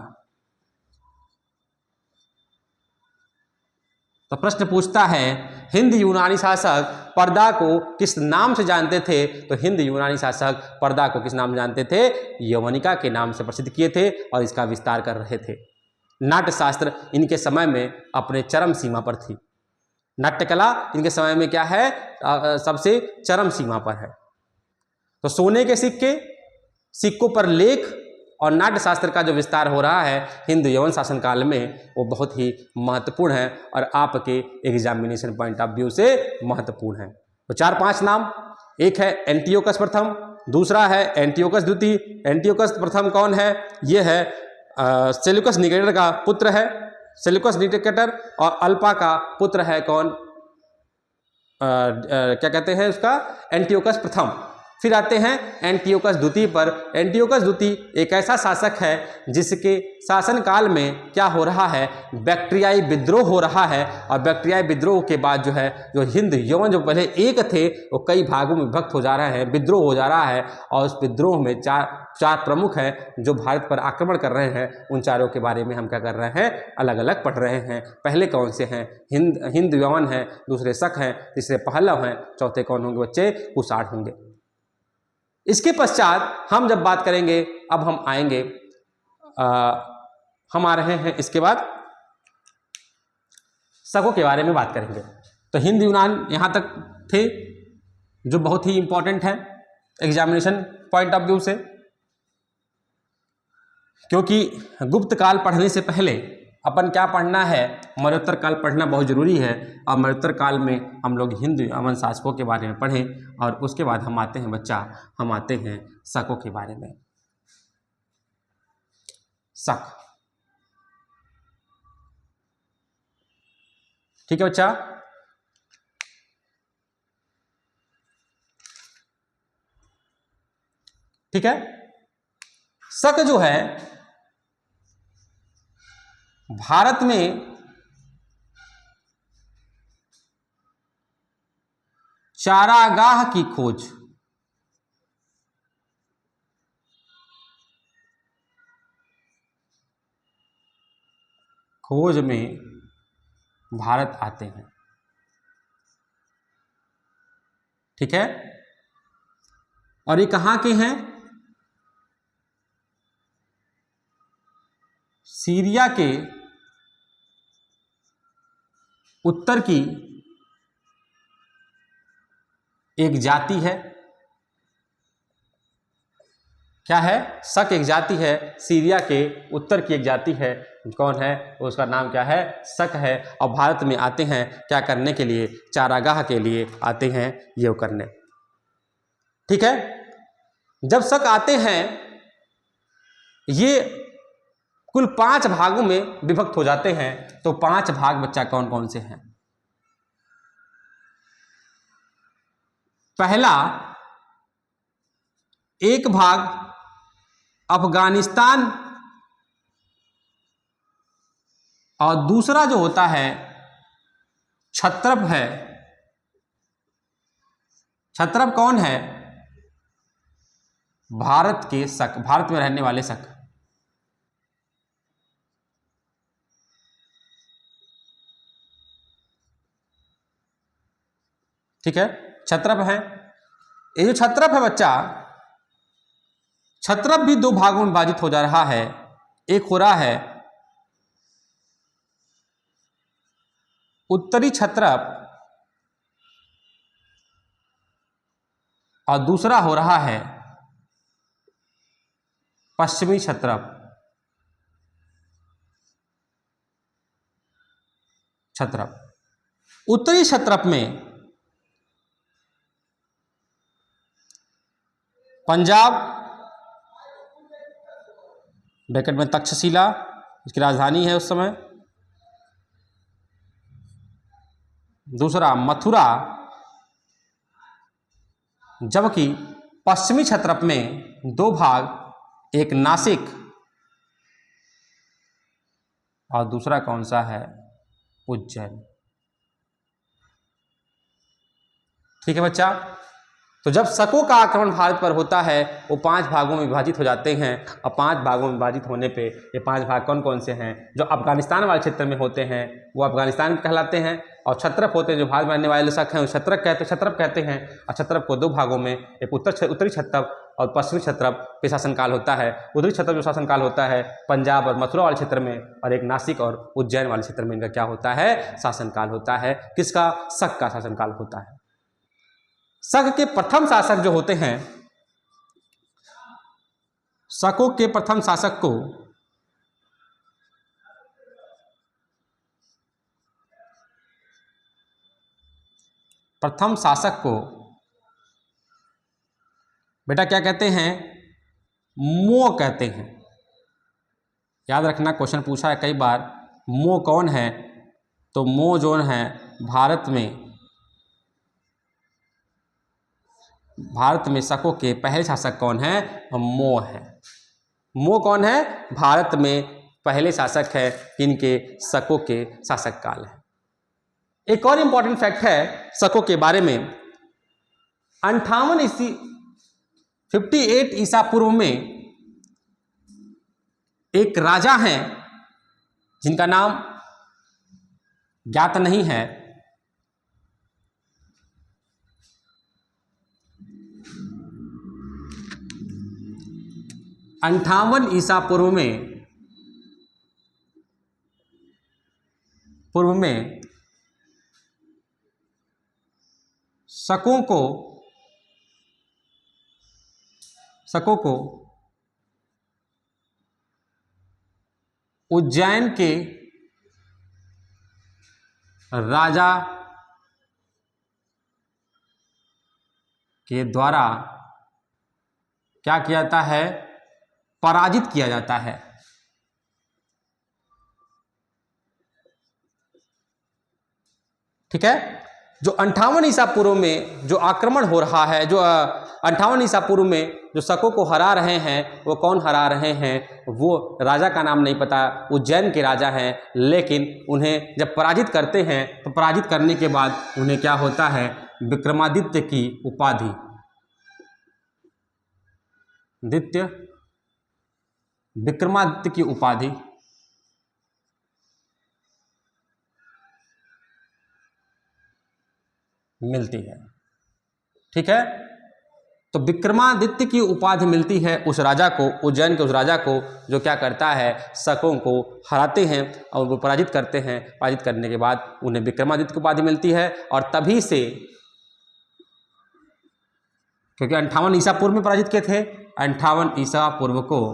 तो प्रश्न पूछता है हिंद यूनानी शासक पर्दा को किस नाम से जानते थे? तो हिंद यूनानी शासक पर्दा को किस नाम से जानते थे? यवनिका के नाम से प्रसिद्ध किए थे और इसका विस्तार कर रहे थे। नाट्यशास्त्र इनके समय में अपने चरम सीमा पर थी। नाट्यकला इनके समय में क्या है, सबसे चरम सीमा पर है। तो सोने के सिक्कों पर लेख और नाट्यशास्त्र का जो विस्तार हो रहा है हिंद यवन शासन काल में, वो बहुत ही महत्वपूर्ण है और आपके एग्जामिनेशन पॉइंट ऑफ व्यू से महत्वपूर्ण है। तो 4-5 नाम, एक है एंटियोकस प्रथम, दूसरा है एंटियोकस द्वितीय। एंटियोकस प्रथम कौन है? ये है सेल्यूकस निकेटर का पुत्र है, सेल्यूकस निकेटर, और अल्पा का पुत्र है कौन, क्या कहते हैं उसका, एंटियोकस प्रथम। फिर आते हैं एंटियोकस द्वितीय पर। एंटियोकस द्वितीय एक ऐसा शासक है जिसके शासनकाल में क्या हो रहा है, बैक्ट्रियाई विद्रोह हो रहा है। और बैक्ट्रियाई विद्रोह के बाद जो है, जो हिंद यवन जो पहले एक थे वो कई भागों में विभक्त हो जा रहे हैं, विद्रोह हो जा रहा है। और उस विद्रोह में चार प्रमुख हैं जो भारत पर आक्रमण कर रहे हैं। उन चारों के बारे में हम क्या कर रहे हैं, अलग अलग पढ़ रहे हैं। पहले कौन से हैं? हिंद यवन हैं, दूसरे शक हैं, तीसरे पहलव हैं, चौथे कौन होंगे बच्चे? कुषाण होंगे। इसके पश्चात हम जब बात करेंगे, अब हम आएंगे, हम आ रहे हैं इसके बाद शकों के बारे में बात करेंगे। तो हिंद यूनान यहाँ तक थे जो बहुत ही इंपॉर्टेंट है एग्जामिनेशन पॉइंट ऑफ व्यू से, क्योंकि गुप्त काल पढ़ने से पहले अपन क्या पढ़ना है, मरणोत्तर काल पढ़ना बहुत जरूरी है। और मरणोत्तर काल में हम लोग हिंद यवन शासकों के बारे में पढ़ें और उसके बाद हम आते हैं हम आते हैं शकों के बारे में। शक, ठीक है बच्चा। ठीक है, शक जो है भारत में चारागाह की खोज। खोज में भारत आते हैं। ठीक है, और ये कहाँ के हैं? सीरिया के उत्तर की एक जाति है। क्या है? शक एक जाति है, सीरिया के उत्तर की एक जाति है। कौन है? उसका नाम क्या है? शक है। और भारत में आते हैं क्या करने के लिए? चारागाह के लिए आते हैं ये करने। ठीक है, जब शक आते हैं ये कुल 5 भागों में विभक्त हो जाते हैं। तो 5 भाग बच्चा कौन कौन से हैं? पहला, एक भाग अफगानिस्तान और दूसरा जो होता है क्षत्रप है। क्षत्रप कौन है? भारत के शक, भारत में रहने वाले शक। ठीक है, क्षत्रप है। ये जो क्षत्रप है बच्चा, क्षत्रप भी 2 भागों में विभाजित हो जा रहा है। एक हो रहा है उत्तरी क्षत्रप और दूसरा हो रहा है पश्चिमी क्षत्रप। उत्तरी क्षत्रप में पंजाब, ब्रैकेट में तक्षशिला इसकी राजधानी है उस समय। दूसरा मथुरा, जबकि पश्चिमी क्षत्रप में 2 भाग, एक नासिक और दूसरा कौन सा है? उज्जैन। ठीक है बच्चा, तो जब शकों का आक्रमण भारत पर होता है वो 5 भागों में विभाजित हो जाते हैं। और 5 भागों में विभाजित होने पे ये 5 भाग कौन कौन से हैं? जो अफगानिस्तान वाले क्षेत्र में होते हैं वो अफगानिस्तान कहलाते हैं। और क्षत्रप होते हैं जो भारत में रहने वाले शक हैं, क्षत्रप कहते हैं। और क्षत्रप को 2 भागों में, एक उत्तरी क्षत्रप और पश्चिमी क्षत्रप पे शासनकाल होता है। उत्तरी क्षत्रप जो शासनकाल होता है पंजाब और मथुरा वाले क्षेत्र में, और एक नासिक और उज्जैन वाले क्षेत्र में इनका क्या होता है? शासनकाल होता है। किसका? शक का शासनकाल होता है। शक के प्रथम शासक जो होते हैं, शकों के प्रथम शासक को बेटा क्या कहते हैं? मो कहते हैं। याद रखना, क्वेश्चन पूछा है कई बार, मो कौन है? तो मो जो है भारत में शकों के पहले शासक कौन है? मो है। मो कौन है? भारत में पहले शासक है इनके शकों के शासक काल है। एक और इंपॉर्टेंट फैक्ट है शकों के बारे में। 58 ईसा पूर्व में एक राजा हैं जिनका नाम ज्ञात नहीं है। अंठावन ईसा पूर्व में शकों को उज्जैन के राजा के द्वारा क्या किया जाता है? पराजित किया जाता है। ठीक है, जो 58 ईसा पूर्व में जो आक्रमण हो रहा है, जो 58 ईसा पूर्व में जो शकों को हरा रहे हैं, वो कौन हरा रहे हैं? वो राजा का नाम नहीं पता, उज्जैन के राजा हैं। लेकिन उन्हें जब पराजित करते हैं तो पराजित करने के बाद उन्हें क्या होता है? विक्रमादित्य की उपाधि, विक्रमादित्य की उपाधि मिलती है। ठीक है, तो विक्रमादित्य की उपाधि मिलती है उस राजा को, उज्जैन के उस राजा को जो क्या करता है, शकों को हराते हैं और वो पराजित करते हैं। पराजित करने के बाद उन्हें विक्रमादित्य की उपाधि मिलती है और तभी से, क्योंकि 58 ईसा पूर्व में पराजित किए थे, 58 ईसा पूर्व को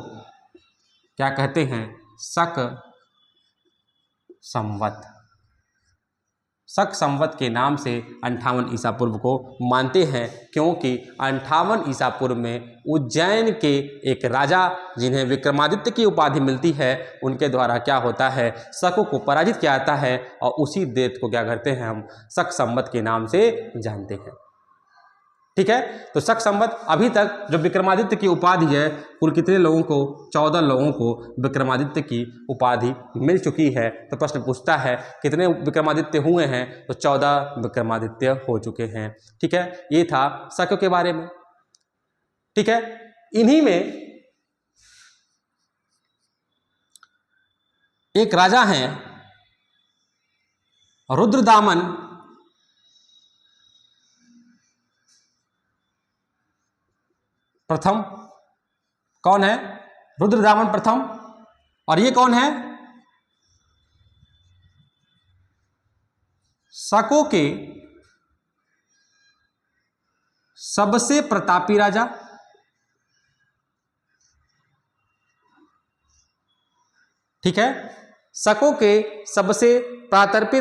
क्या कहते हैं, शक संवत, शक संवत के नाम से 58 ईसा पूर्व को मानते हैं, क्योंकि 58 ईसा पूर्व में उज्जैन के एक राजा जिन्हें विक्रमादित्य की उपाधि मिलती है, उनके द्वारा क्या होता है, शकों को पराजित किया जाता है और उसी डेट को क्या करते हैं, हम शक संवत के नाम से जानते हैं। ठीक है, तो शक संवत अभी तक जो विक्रमादित्य की उपाधि है, कुल कितने लोगों को, 14 लोगों को विक्रमादित्य की उपाधि मिल चुकी है। तो प्रश्न पूछता है कितने विक्रमादित्य हुए हैं, तो 14 विक्रमादित्य हो चुके हैं। ठीक है, ये था शक के बारे में। ठीक है, इन्हीं में एक राजा हैं रुद्रदामन प्रथम। कौन है, रुद्रदामन प्रथम। और ये कौन है, शकों के सबसे प्रतापी राजा। ठीक है, शकों के सबसे प्रतापी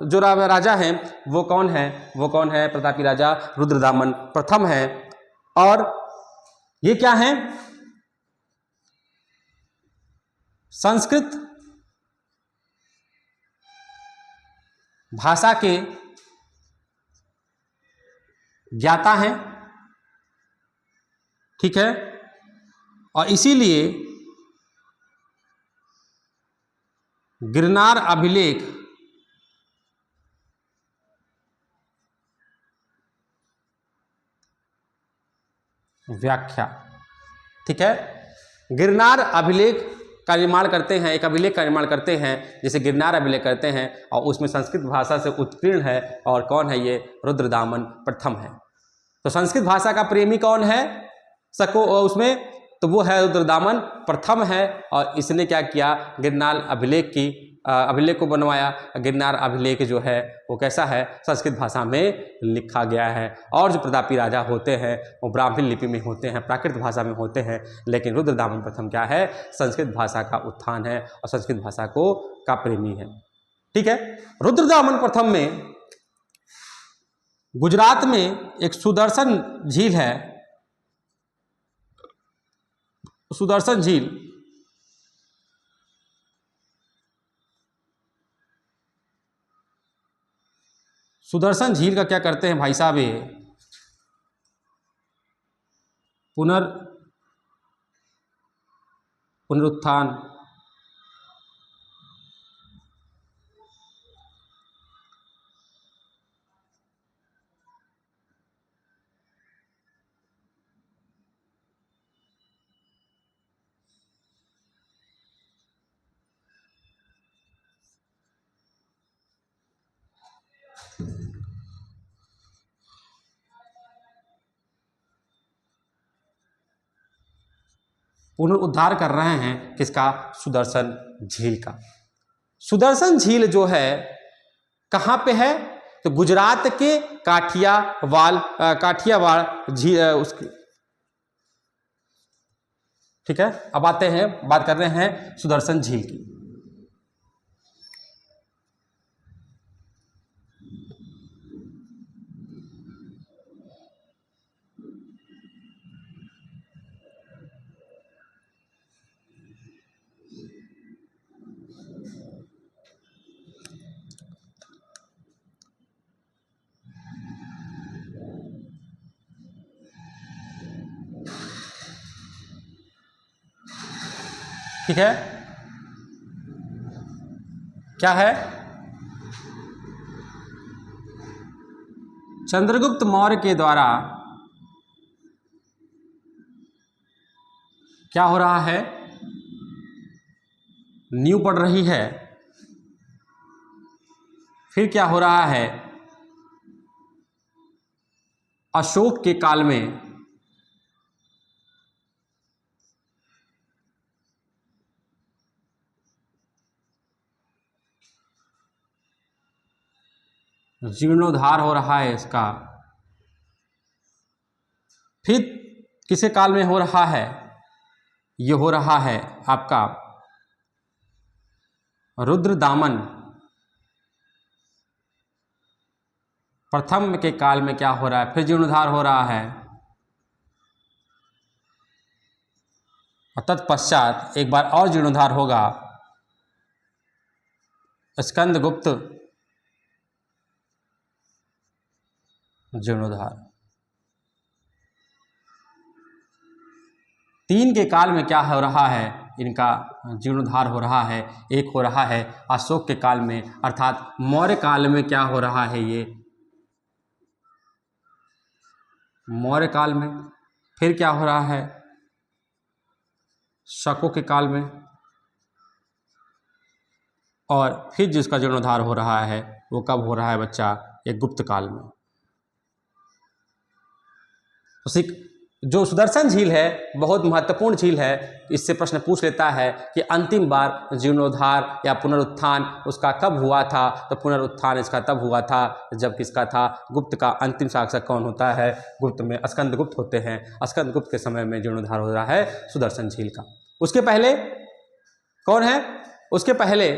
जो राजा हैं वो कौन है, वो कौन है, प्रतापी राजा रुद्रदामन प्रथम है। और ये क्या है, संस्कृत भाषा के ज्ञाता हैं। ठीक है, और इसीलिए गिरनार अभिलेख व्याख्या, ठीक है, गिरनार अभिलेख का निर्माण करते हैं, एक अभिलेख का निर्माण करते हैं जिसे गिरनार अभिलेख करते हैं, और उसमें संस्कृत भाषा से उत्कीर्ण है। और कौन है, ये रुद्रदामन प्रथम है। तो संस्कृत भाषा का प्रेमी कौन है शको उसमें, तो वो है रुद्रदामन प्रथम है। और इसने क्या किया, गिरनार अभिलेख को बनवाया। गिरनार अभिलेख जो है वो कैसा है, संस्कृत भाषा में लिखा गया है। और जो प्रतापी राजा होते हैं वो ब्राह्मी लिपि में होते हैं, प्राकृत भाषा में होते हैं। लेकिन रुद्रदामन प्रथम क्या है, संस्कृत भाषा का उत्थान है और संस्कृत भाषा का प्रेमी है। ठीक है, रुद्रदामन प्रथम में गुजरात में एक सुदर्शन झील है, सुदर्शन झील। सुदर्शन झील का क्या करते हैं भाई साहब, ये पुनरुत्थान पुनरुद्धार कर रहे हैं किसका, सुदर्शन झील का। सुदर्शन झील जो है कहाँ पे है, तो गुजरात के काठियावाड़ झील उसकी। ठीक है, अब आते हैं, बात कर रहे हैं सुदर्शन झील की। ठीक है, क्या है, चंद्रगुप्त मौर्य के द्वारा क्या हो रहा है, नींव पड़ रही है। फिर क्या हो रहा है, अशोक के काल में जीर्णोद्धार हो रहा है इसका। फिर किसे काल में हो रहा है, ये हो रहा है आपका रुद्रदामन प्रथम के काल में क्या हो रहा है, फिर जीर्णोद्धार हो रहा है। और तत्पश्चात एक बार और जीर्णोद्धार होगा, स्कंदगुप्त जीर्णोद्धार। 3 के काल में क्या हो रहा है, इनका जीर्णोद्धार हो रहा है। एक हो रहा है अशोक के काल में, अर्थात मौर्य काल में क्या हो रहा है, ये मौर्य काल में। फिर क्या हो रहा है, शकों के काल में। और फिर जिसका जीर्णोद्धार हो रहा है वो कब हो रहा है बच्चा, एक गुप्त काल में। तो जो सुदर्शन झील है बहुत महत्वपूर्ण झील है। इससे प्रश्न पूछ लेता है कि अंतिम बार जीर्णोद्धार या पुनरुत्थान उसका कब हुआ था, तो पुनरुत्थान इसका तब हुआ था जब किसका था, गुप्त का। अंतिम शासक कौन होता है, गुप्त में स्कंदगुप्त होते हैं। स्कंदगुप्त के समय में जीर्णोद्धार हो रहा है सुदर्शन झील का। उसके पहले कौन है, उसके पहले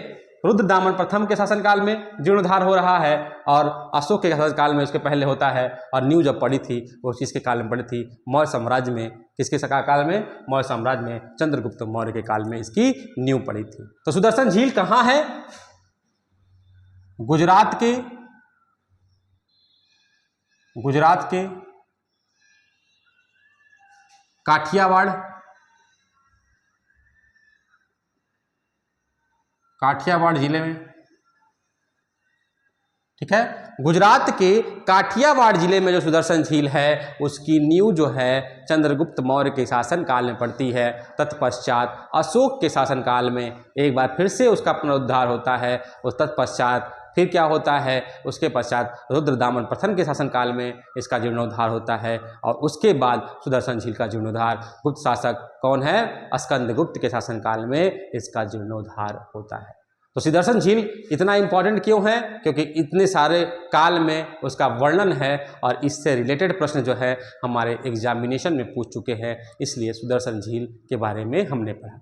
रुद्रदामन प्रथम के शासनकाल में जीर्णोद्धार हो रहा है, और अशोक के शासनकाल में उसके पहले होता है। और नींव जब पड़ी थी वो किसके काल में पड़ी थी, मौर्य साम्राज्य में। किसके काल में, मौर्य साम्राज्य में चंद्रगुप्त मौर्य के काल में इसकी नींव पड़ी थी। तो सुदर्शन झील कहाँ है, गुजरात के काठियावाड़ जिले में। ठीक है, गुजरात के काठियावाड़ जिले में जो सुदर्शन झील है उसकी नींव जो है चंद्रगुप्त मौर्य के शासनकाल में पड़ती है। तत्पश्चात अशोक के शासनकाल में एक बार फिर से उसका पुनरुद्धार होता है। उस तत्पश्चात फिर क्या होता है, उसके पश्चात रुद्रदामन प्रथम के शासनकाल में इसका जीर्णोद्धार होता है। और उसके बाद सुदर्शन झील का जीर्णोद्धार गुप्त शासक कौन है, स्कंदगुप्त के शासनकाल में इसका जीर्णोद्धार होता है। तो सुदर्शन झील इतना इंपॉर्टेंट क्यों है, क्योंकि इतने सारे काल में उसका वर्णन है और इससे रिलेटेड प्रश्न जो है हमारे एग्जामिनेशन में पूछ चुके हैं, इसलिए सुदर्शन झील के बारे में हमने पढ़ा।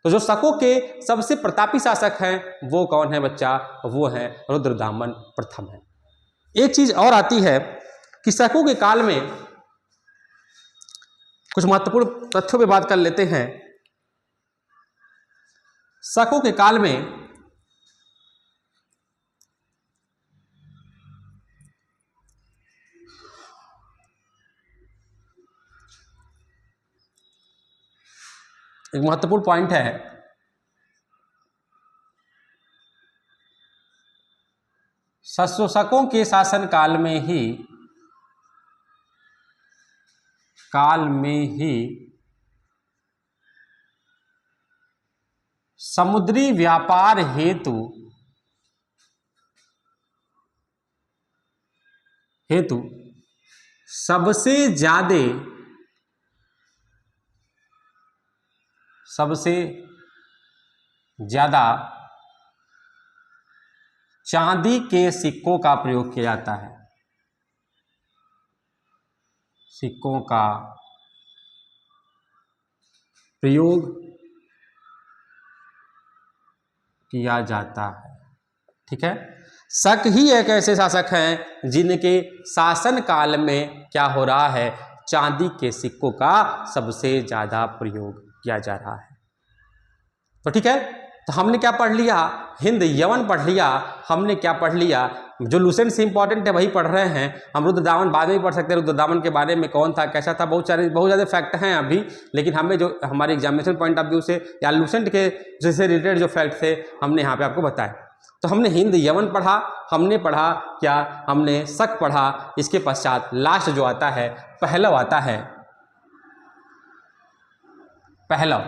तो जो शकों के सबसे प्रतापी शासक हैं वो कौन है बच्चा, वो है रुद्रदामन प्रथम है। एक चीज और आती है कि शकों के काल में कुछ महत्वपूर्ण तथ्यों पे बात कर लेते हैं। शकों के काल में एक महत्वपूर्ण पॉइंट है, शकों के शासन काल में ही समुद्री व्यापार हेतु सबसे ज्यादा चांदी के सिक्कों का प्रयोग किया जाता है। सिक्कों का प्रयोग किया जाता है। ठीक है, शक ही एक ऐसे शासक हैं जिनके शासन काल में क्या हो रहा है, चांदी के सिक्कों का सबसे ज्यादा प्रयोग किया जा रहा है। तो ठीक है, तो हमने क्या पढ़ लिया, हिंद यवन पढ़ लिया। हमने क्या पढ़ लिया, जो लुसेंट से इंपॉर्टेंट है वही पढ़ रहे हैं हम। रुद्रदामन बाद में भी पढ़ सकते हैं, रुद्रदामन के बारे में कौन था, कैसा था, बहुत ज़्यादा फैक्ट हैं अभी। लेकिन हमें जो हमारे एग्जामिनेशन पॉइंट ऑफ व्यू से या लुसेंट के जैसे रिलेटेड जो फैक्ट थे हमने यहाँ पे आपको बताए। तो हमने हिंद यवन पढ़ा, हमने पढ़ा क्या, हमने शक पढ़ा। इसके पश्चात लास्ट जो आता है पहलव आता है। पहलव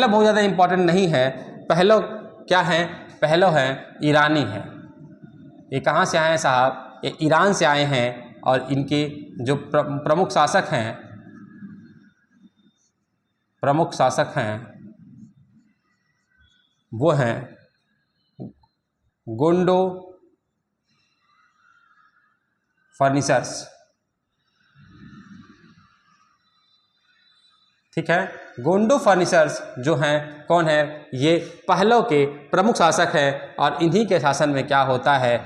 बहुत ज़्यादा इंपॉर्टेंट नहीं है। पहलव क्या है? पहलव है ईरानी है। ये कहाँ से आए हैं साहब? ये ईरान से आए हैं और इनके जो प्रमुख शासक हैं वो हैं गोंडो फर्निचर्स। ठीक है, गोंडो फर्निचर्स जो हैं कौन है? ये पहलव के प्रमुख शासक हैं और इन्हीं के शासन में क्या होता है,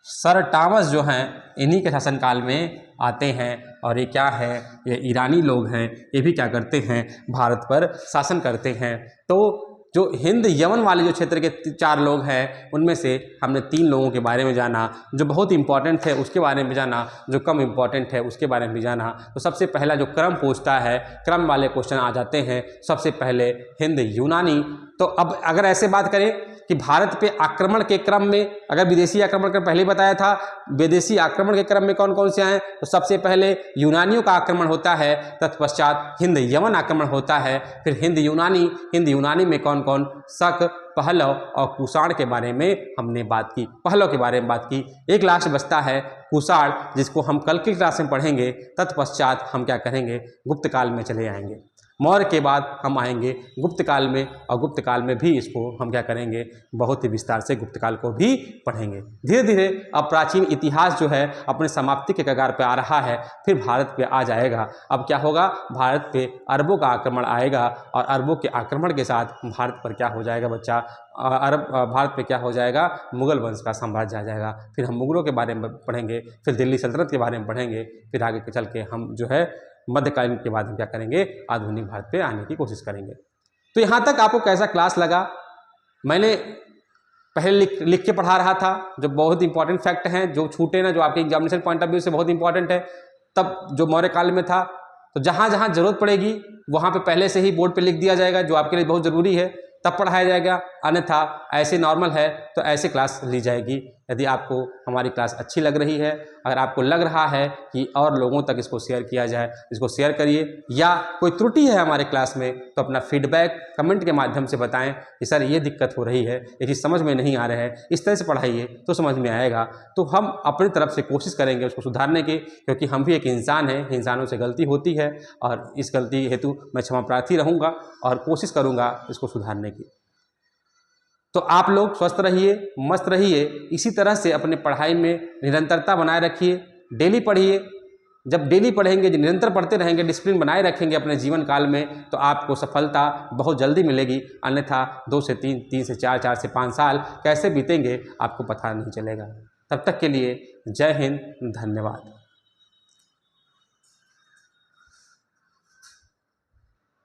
सर टॉमस जो हैं इन्हीं के शासनकाल में आते हैं और ये क्या है, ये ईरानी लोग हैं। ये भी क्या करते हैं, भारत पर शासन करते हैं। तो जो हिंद यमन वाले जो क्षेत्र के 4 लोग हैं उनमें से हमने 3 लोगों के बारे में जाना, जो बहुत इंपॉर्टेंट है उसके बारे में जाना, जो कम इंपॉर्टेंट है उसके बारे में भी जाना। तो सबसे पहला जो क्रम पूछता है, क्रम वाले क्वेश्चन आ जाते हैं। सबसे पहले हिंद यूनानी। तो अब अगर ऐसे बात करें कि भारत पे आक्रमण के क्रम में, अगर विदेशी आक्रमण का पहले बताया था, विदेशी आक्रमण के क्रम में कौन कौन से आए, तो सबसे पहले यूनानियों का आक्रमण होता है, तत्पश्चात हिंद यमन आक्रमण होता है, फिर हिंद यूनानी में कौन कौन, शक, पहलव और कुषाण के बारे में हमने बात की, पहलव के बारे में बात की। एक लास्ट बचता है कुषाण, जिसको हम कल की क्लास में पढ़ेंगे। तत्पश्चात हम क्या करेंगे, गुप्त काल में चले आएंगे। मौर्य के बाद हम आएंगे गुप्त काल में, और गुप्त काल में भी इसको हम क्या करेंगे, बहुत ही विस्तार से गुप्त काल को भी पढ़ेंगे। धीरे धीरे अब प्राचीन इतिहास जो है अपने समाप्ति के कगार पे आ रहा है, फिर भारत पे आ जाएगा। अब क्या होगा, भारत पे अरबों का आक्रमण आएगा और अरबों के आक्रमण के साथ भारत पर क्या हो जाएगा बच्चा, भारत पे क्या हो जाएगा, मुगल वंश का साम्राज्य आ जाएगा। फिर हम मुगलों के बारे में पढ़ेंगे, फिर दिल्ली सल्तनत के बारे में पढ़ेंगे, फिर आगे चल के हम जो है मध्यकालीन के बाद हम क्या करेंगे, आधुनिक भारत पे आने की कोशिश करेंगे। तो यहाँ तक आपको कैसा क्लास लगा? मैंने पहले लिख के पढ़ा रहा था, जो बहुत इंपॉर्टेंट फैक्ट हैं, जो छूटे ना, जो आपके एग्जामिनेशन पॉइंट ऑफ व्यू से बहुत इंपॉर्टेंट है। तब जो मौर्य काल में था, तो जहाँ जहाँ जरूरत पड़ेगी वहाँ पे पहले से ही बोर्ड पे लिख दिया जाएगा, जो आपके लिए बहुत ज़रूरी है, तब पढ़ाया जाएगा। अन्यथा ऐसे नॉर्मल है तो ऐसे क्लास ली जाएगी। यदि आपको हमारी क्लास अच्छी लग रही है, अगर आपको लग रहा है कि और लोगों तक इसको शेयर किया जाए, इसको शेयर करिए। या कोई त्रुटि है हमारे क्लास में तो अपना फीडबैक कमेंट के माध्यम से बताएं कि सर ये दिक्कत हो रही है, ये चीज़ समझ में नहीं आ रहा है, इस तरह से पढ़ाइए तो समझ में आएगा। तो हम अपनी तरफ से कोशिश करेंगे उसको सुधारने की, क्योंकि हम भी एक इंसान हैं, इंसानों से गलती होती है और इस गलती हेतु मैं क्षमा प्रार्थी रहूँगा और कोशिश करूँगा इसको सुधारने की। तो आप लोग स्वस्थ रहिए, मस्त रहिए, इसी तरह से अपने पढ़ाई में निरंतरता बनाए रखिए, डेली पढ़िए। जब डेली पढ़ेंगे, जब निरंतर पढ़ते रहेंगे, डिसिप्लिन बनाए रखेंगे अपने जीवन काल में, तो आपको सफलता बहुत जल्दी मिलेगी। अन्यथा 2 से 3, 3 से 4, 4 से 5 साल कैसे बीतेंगे आपको पता नहीं चलेगा। तब तक के लिए जय हिंद, धन्यवाद।